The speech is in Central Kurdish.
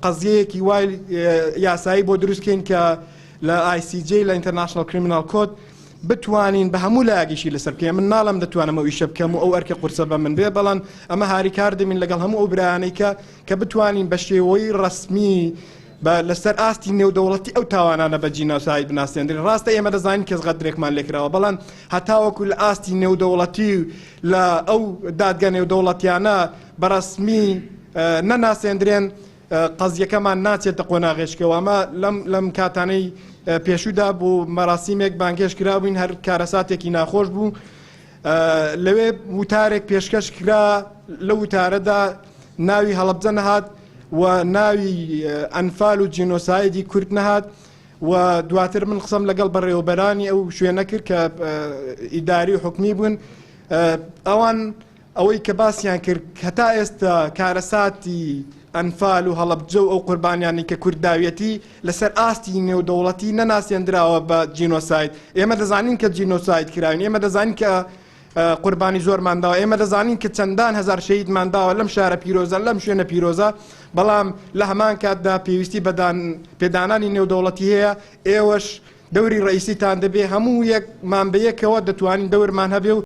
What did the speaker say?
قەزیەیەکی وای یاسایی بۆ دروستکەین کە لە ICJ لە International Criminal Code بتوانین بە هەموو لایەکیشی لەسەر بکەین. من ناڵم دەتوانم ئەو ئیشە بکەم و ئەو ئەرکە قورسە بە من بێ، بەڵام ئەمە هاریکار دەبین لەگەڵ هەموو ئەو برایانەی کە بتوانین بە شێوەی ڕەسمی لەسەر ئاستی نێودەوڵەتی ئەو تاوانانە بە جینۆساید بناسیێنرێن. ڕاستە ئێمە دەزانین کەس غەدرێکمان لێکراوە، بەڵام هەتاوەکو لە ئاستی نێودەوڵەتی لە ئەو دادگا نێودەوڵەتیانە بەڕەسمی نەناسیێنرێن قەزیەکەمان ناچێتە قۆناغێشکەوە. ئەمە لەم کاتانەی پێشودا بۆ مەراسیمێک بانگێش کرابووین، هەر کارەساتێکی ناخۆش بوو، لەوێ وتارێک پێشکەش کرا، لە وتارەدا ناوی هەڵەبجە نەهات و ناوی ئەنفال و جینۆسایدی کورد نەهات و دواتر من قسەم لەگەڵ بەڕێوەبەرانی ئەو شوێنە کرد کە ئیداری و حکمی بوون. ئەوان ئەوەی کە باسییان کرد هەتا ئێستا کارەساتی ئەنفال و هەڵەبجە و ئەو قوربانیانی کە کورداویەتی لەسەر ئاستی نێودەوڵەتی نەناسیێنراوە بە جینۆساید. ئێمە دەزانین کە جینۆساید کراون، ئێمە دەزانین کە قوربانی زۆرمان داوە، ئێمە دەزانین کە چەندان هەزار شەهیدمان داوە لەم شارە پیرۆزە، لەم شوێنە پیرۆزە، بەڵام لە هەمان کاتدا پێویستی پێدانانی نێودەوڵەتی هەیە. ئێوەش دەوری ڕئیسیتان دەبێ، هەموو یەکمان بەیەکەوە دەتوانین دەورمان هەبێ و